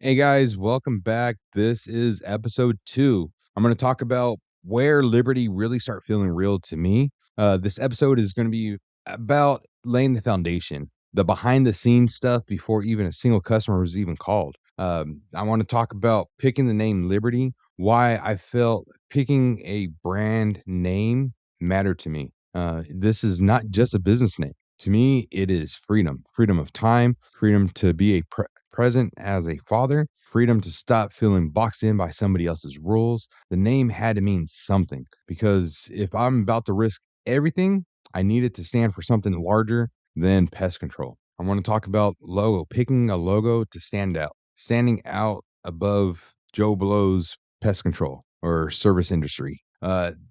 Hey guys, welcome back. This is episode 2. I'm going to talk about where liberty really start feeling real to me. This episode is going to be about laying the foundation, the behind the scenes stuff before even a single customer was even called. I want to talk about picking the name Liberty, why I felt picking a brand name mattered to me. This is not just a business name. To me, it is freedom of time, freedom to be a present as a father, freedom to stop feeling boxed in by somebody else's rules. The name had to mean something because if I'm about to risk everything, I needed to stand for something larger than pest control. I want to talk about logo, picking a logo to stand out, standing out above Joe Blow's pest control or service industry.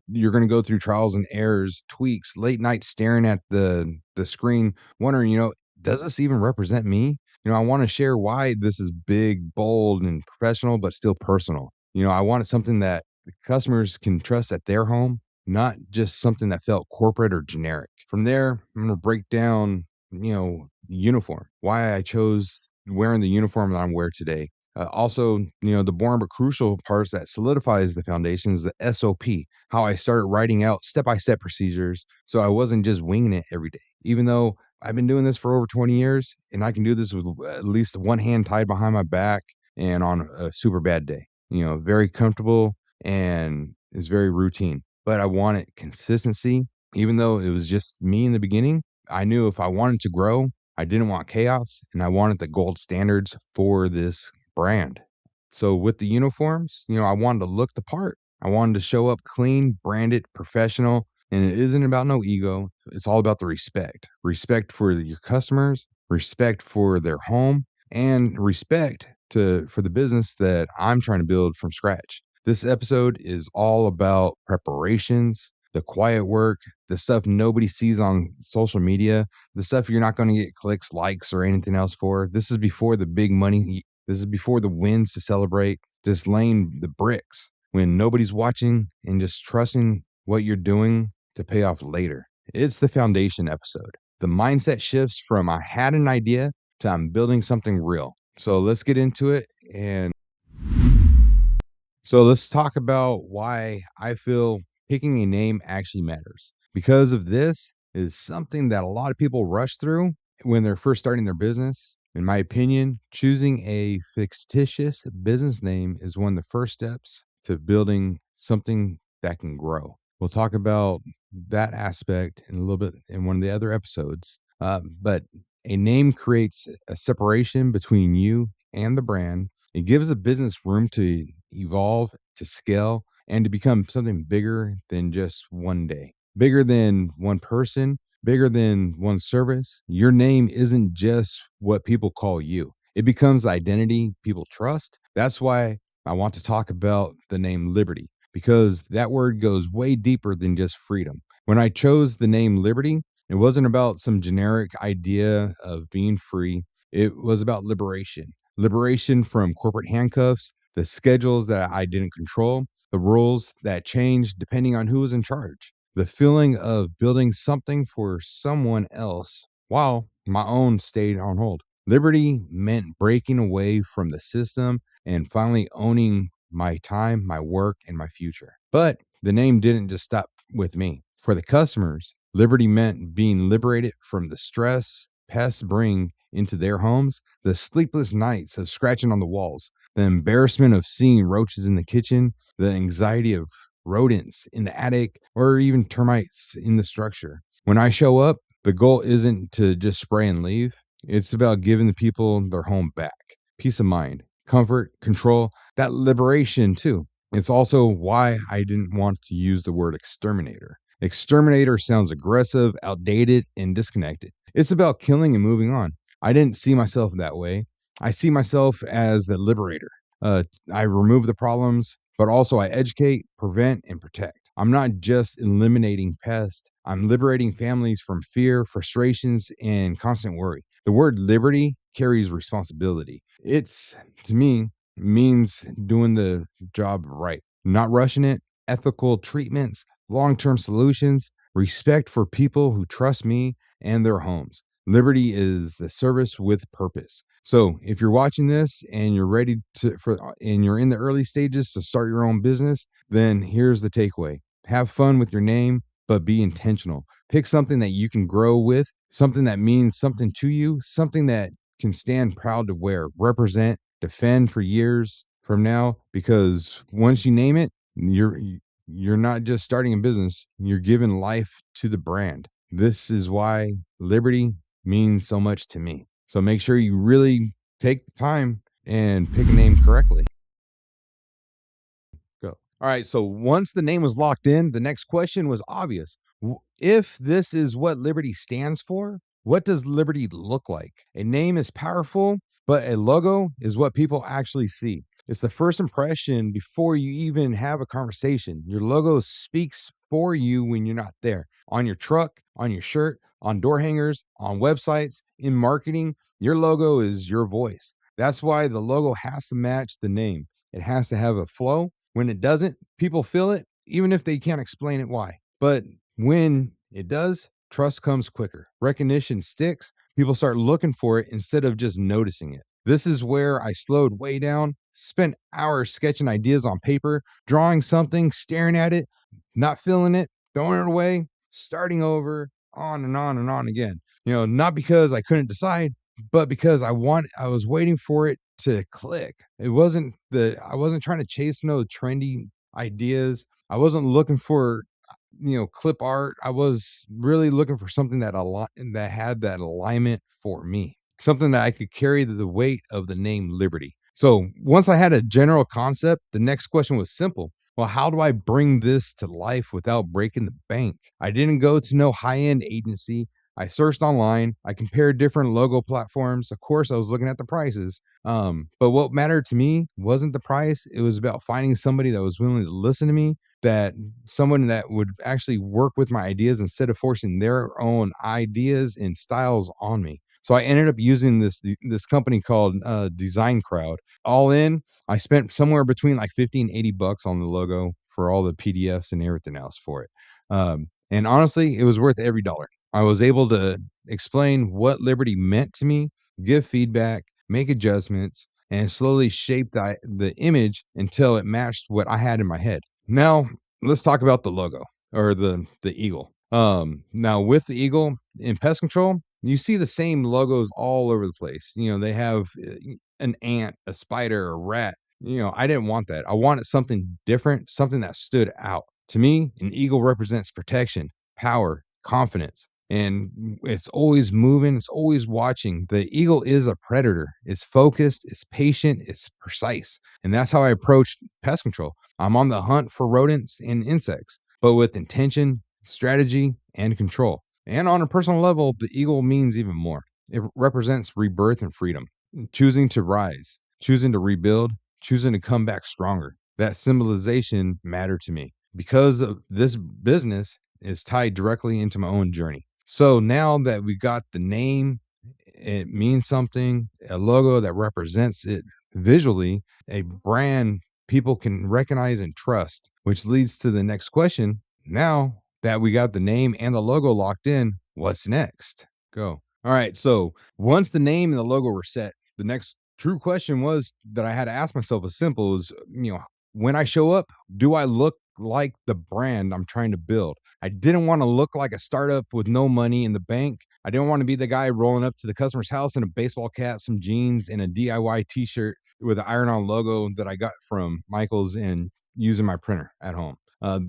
You're going to go through trials and errors, tweaks, late nights staring at the screen, wondering, does this even represent me? I want to share why this is big, bold, and professional, but still personal. I wanted something that the customers can trust at their home, not just something that felt corporate or generic. From there, I'm going to break down, the uniform, why I chose wearing the uniform that I'm wearing today. Also, the boring but crucial parts that solidifies the foundation is the SOP, how I started writing out step by step procedures. So I wasn't just winging it every day. Even though I've been doing this for over 20 years and I can do this with at least one hand tied behind my back and on a super bad day. Very comfortable and it's very routine. But I wanted consistency. Even though it was just me in the beginning, I knew if I wanted to grow, I didn't want chaos and I wanted the gold standards for this brand. So with the uniforms, I wanted to look the part. I wanted to show up clean, branded, professional, and it isn't about no ego. It's all about the respect. Respect for your customers, respect for their home, and respect to for the business that I'm trying to build from scratch. This episode is all about preparations, the quiet work, the stuff nobody sees on social media, the stuff you're not going to get clicks, likes, or anything else for. This is before the big money. This is before the wins to celebrate, just laying the bricks when nobody's watching and just trusting what you're doing to pay off later. It's the foundation episode. The mindset shifts from I had an idea to I'm building something real. So let's get into it. And so let's talk about why I feel picking a name actually matters. Because of this is something that a lot of people rush through when they're first starting their business. In my opinion, choosing a fictitious business name is one of the first steps to building something that can grow. We'll talk about that aspect in a little bit in one of the other episodes. But a name creates a separation between you and the brand. It gives a business room to evolve, to scale, and to become something bigger than just one day, bigger than one person, bigger than one service. Your name isn't just what people call you, it becomes the identity people trust. That's why I want to talk about the name Liberty, because that word goes way deeper than just freedom. When I chose the name Liberty, it wasn't about some generic idea of being free. It was about liberation from corporate handcuffs, the schedules that I didn't control, the rules that changed depending on who was in charge, the feeling of building something for someone else while my own stayed on hold. Liberty meant breaking away from the system and finally owning my time, my work, and my future. But the name didn't just stop with me. For the customers, Liberty meant being liberated from the stress pests bring into their homes, the sleepless nights of scratching on the walls, the embarrassment of seeing roaches in the kitchen, the anxiety of rodents in the attic, or even termites in the structure. When I show up, the goal isn't to just spray and leave. It's about giving the people their home back, peace of mind, comfort, control, that liberation too. It's also why I didn't want to use the word exterminator. Exterminator sounds aggressive, outdated, and disconnected. It's about killing and moving on. I didn't see myself that way. I see myself as the liberator. I remove the problems, but also I educate, prevent, and protect. I'm not just eliminating pests. I'm liberating families from fear, frustrations, and constant worry. The word liberty carries responsibility. It's, to me, means doing the job right, not rushing it, ethical treatments, long term solutions, respect for people who trust me and their homes. Liberty is the service with purpose. So if you're watching this and you're ready and you're in the early stages to start your own business, then here's the takeaway. Have fun with your name, but be intentional. Pick something that you can grow with, something that means something to you, something that can stand proud to wear, represent, defend for years from now, because once you name it, you're not just starting a business, you're giving life to the brand. This is why Liberty means so much to me. So make sure you really take the time and pick a name correctly. Go. All right. So once the name was locked in, the next question was obvious. If this is what Liberty stands for, what does Liberty look like? A name is powerful, but a logo is what people actually see. It's the first impression before you even have a conversation. Your logo speaks for you when you're not there. On your truck, on your shirt, on door hangers, on websites, in marketing, your logo is your voice. That's why the logo has to match the name. It has to have a flow. When it doesn't, people feel it, even if they can't explain it why. But when it does, trust comes quicker. Recognition sticks. People start looking for it instead of just noticing it. This is where I slowed way down, spent hours sketching ideas on paper, drawing something, staring at it, not feeling it, throwing it away, starting over, on and on and on again. Not because I couldn't decide, but because I was waiting for it to click. I wasn't trying to chase no trendy ideas. I wasn't looking for clip art. I was really looking for something that had that alignment for me, something that I could carry the weight of the name Liberty. So once I had a general concept, the next question was simple. Well, how do I bring this to life without breaking the bank? I didn't go to no high-end agency. I searched online. I compared different logo platforms. Of course, I was looking at the prices. But what mattered to me wasn't the price. It was about finding somebody that was willing to listen to me, that someone that would actually work with my ideas instead of forcing their own ideas and styles on me. So I ended up using this company called Design Crowd. All in, I spent somewhere between like 50 and 80 bucks on the logo for all the PDFs and everything else for it. And honestly, it was worth every dollar. I was able to explain what Liberty meant to me, give feedback, make adjustments, and slowly shape the image until it matched what I had in my head. Now, let's talk about the logo, or the eagle. Now with the eagle in pest control, you see the same logos all over the place. They have an ant, a spider, a rat. I didn't want that. I wanted something different, something that stood out. To me, an eagle represents protection, power, confidence, and it's always moving, it's always watching. The eagle is a predator. It's focused, it's patient, it's precise. And that's how I approach pest control. I'm on the hunt for rodents and insects, but with intention, strategy, and control. And on a personal level, the eagle means even more. It represents rebirth and freedom, choosing to rise, choosing to rebuild, choosing to come back stronger. That symbolization mattered to me because of this business is tied directly into my own journey. So now that we got the name, it means something, a logo that represents it visually, a brand people can recognize and trust, which leads to the next question. Now that we got the name and the logo locked in, what's next? Go. All right. So once the name and the logo were set, the next true question was that I had to ask myself as simple as, when I show up, do I look like the brand I'm trying to build? I didn't want to look like a startup with no money in the bank. I didn't want to be the guy rolling up to the customer's house in a baseball cap, some jeans, and a DIY t-shirt with an iron-on logo that I got from Michael's and using my printer at home.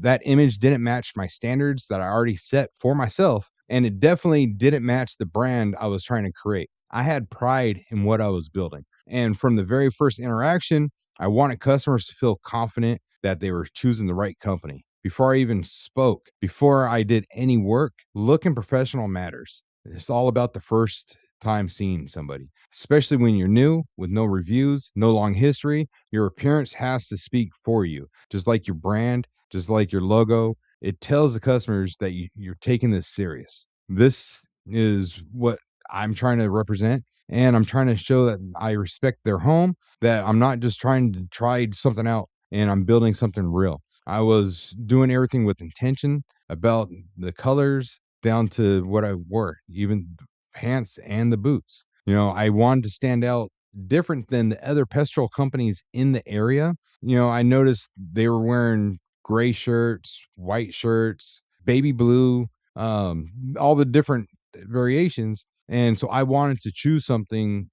That image didn't match my standards that I already set for myself, and it definitely didn't match the brand I was trying to create. I had pride in what I was building. And from the very first interaction, I wanted customers to feel confident that they were choosing the right company. Before I even spoke, before I did any work, looking professional matters. It's all about the first time seeing somebody, especially when you're new with no reviews, no long history. Your appearance has to speak for you, just like your brand, just like your logo. It tells the customers that you're taking this serious. This is what I'm trying to represent. And I'm trying to show that I respect their home, that I'm not just trying to try something out and I'm building something real. I was doing everything with intention, about the colors down to what I wore, even pants and the boots. I wanted to stand out different than the other pestro companies in the area. I noticed they were wearing gray shirts, white shirts, baby blue, um, all the different variations. And so I wanted to choose something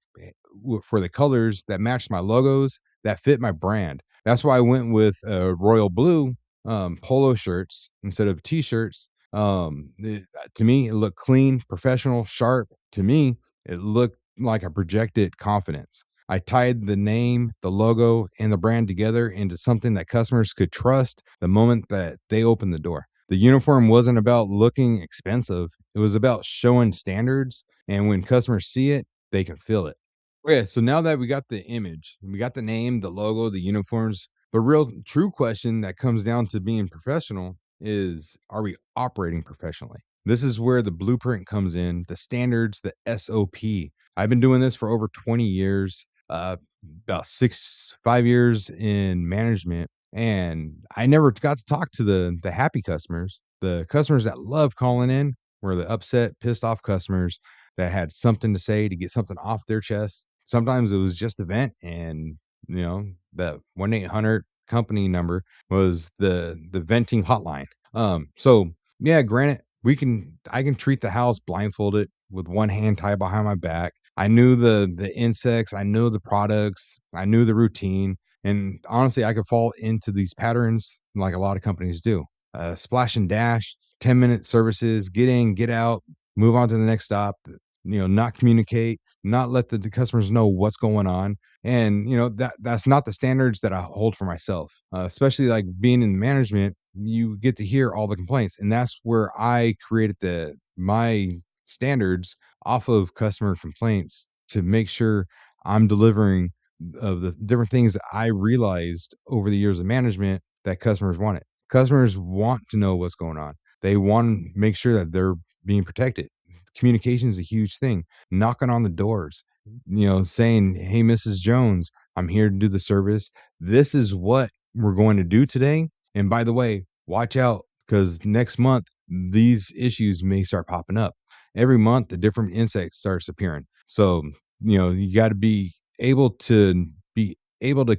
for the colors that matched my logos that fit my brand. That's why I went with royal blue polo shirts instead of t-shirts. To me, it looked clean, professional, sharp. To me, it looked like I projected confidence. I tied the name, the logo, and the brand together into something that customers could trust the moment that they opened the door. The uniform wasn't about looking expensive, it was about showing standards. And when customers see it, they can feel it. Okay, so now that we got the image, we got the name, the logo, the uniforms, the real true question that comes down to being professional is, are we operating professionally? This is where the blueprint comes in, the standards, the SOP. I've been doing this for over 20 years, about 5 years in management, and I never got to talk to the happy customers. The customers that love calling in were the upset, pissed off customers that had something to say to get something off their chest. Sometimes it was just a vent, and that 1-800 company number was the venting hotline. So yeah, granted, I can treat the house blindfolded with one hand tied behind my back. I knew the insects, I knew the products, I knew the routine, and honestly, I could fall into these patterns like a lot of companies do. Splash and dash, 10-minute services, get in, get out, move on to the next stop. Not communicate, not let the customers know what's going on. And that's not the standards that I hold for myself. Especially like being in management, you get to hear all the complaints, and that's where I created the my standards off of customer complaints to make sure I'm delivering of the different things that I realized over the years of management that customers wanted. Customers want to know what's going on. They want to make sure that they're being protected. Communication is a huge thing. Knocking on the doors, saying, "Hey, Mrs. Jones, I'm here to do the service. This is what we're going to do today. And by the way, watch out because next month these issues may start popping up. Every month, a different insect starts appearing. So, you got to be able to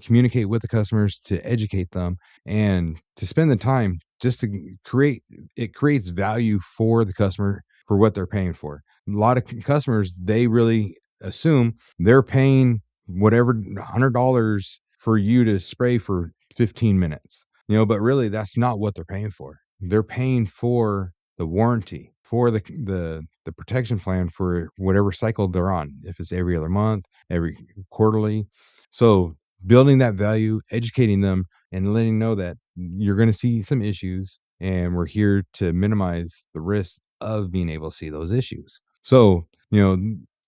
communicate with the customers, to educate them, and to spend the time just to creates value for the customer for what they're paying for. A lot of customers, they really assume they're paying whatever $100 for you to spray for 15 minutes. But really that's not what they're paying for. They're paying for the warranty, for the protection plan for whatever cycle they're on. If it's every other month, every quarterly. So building that value, educating them and letting know that you're going to see some issues and we're here to minimize the risk of being able to see those issues. So,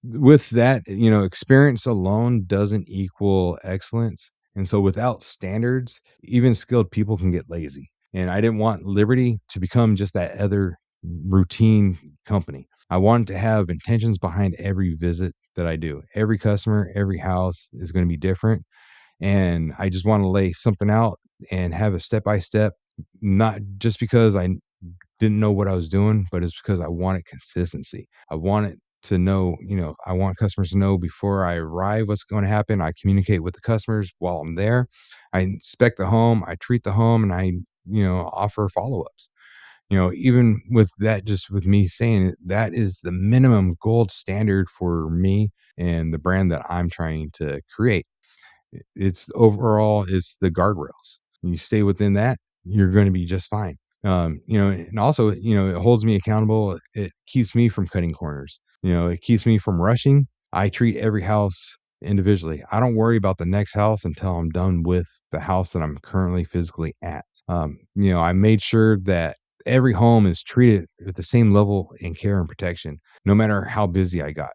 with that, experience alone doesn't equal excellence. And so without standards, even skilled people can get lazy. And I didn't want Liberty to become just that other routine company. I wanted to have intentions behind every visit that I do. Every customer, every house is going to be different. And I just want to lay something out and have a step by step, not just because I didn't know what I was doing, but it's because I wanted consistency. I wanted to know, I want customers to know before I arrive what's going to happen. I communicate with the customers while I'm there. I inspect the home, I treat the home, and I, offer follow ups. Even with that, just with me saying it, that is the minimum gold standard for me and the brand that I'm trying to create. It's overall, it's the guardrails. You stay within that, you're gonna be just fine. And also, it holds me accountable. It keeps me from cutting corners. It keeps me from rushing. I treat every house individually. I don't worry about the next house until I'm done with the house that I'm currently physically at. I made sure that every home is treated with the same level and care and protection, no matter how busy I got.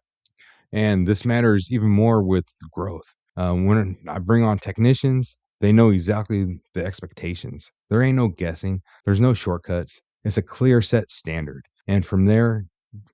And this matters even more with growth. When I bring on technicians, they know exactly the expectations. There ain't no guessing, there's no shortcuts. It's a clear set standard. And from there,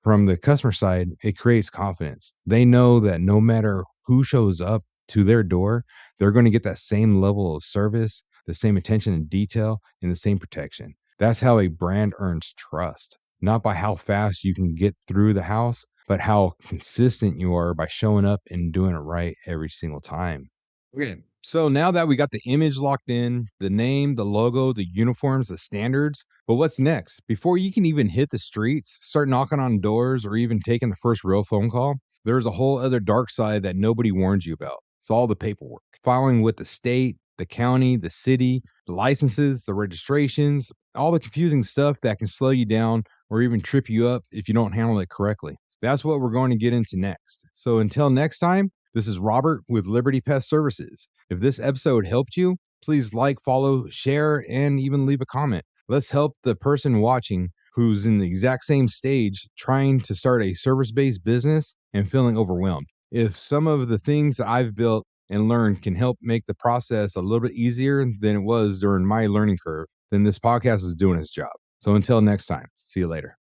from the customer side, it creates confidence. They know that no matter who shows up to their door, they're going to get that same level of service, the same attention and detail, and the same protection. That's how a brand earns trust, not by how fast you can get through the house, but how consistent you are by showing up and doing it right every single time. Okay. So now that we got the image locked in, the name, the logo, the uniforms, the standards, but what's next? Before you can even hit the streets, start knocking on doors, or even taking the first real phone call, there's a whole other dark side that nobody warns you about. It's all the paperwork, filing with the state, the county, the city, the licenses, the registrations, all the confusing stuff that can slow you down or even trip you up if you don't handle it correctly. That's what we're going to get into next. So until next time, this is Robert with Liberty Pest Services. If this episode helped you, please like, follow, share, and even leave a comment. Let's help the person watching who's in the exact same stage trying to start a service based business and feeling overwhelmed. If some of the things that I've built and learned can help make the process a little bit easier than it was during my learning curve, then this podcast is doing its job. So until next time, see you later.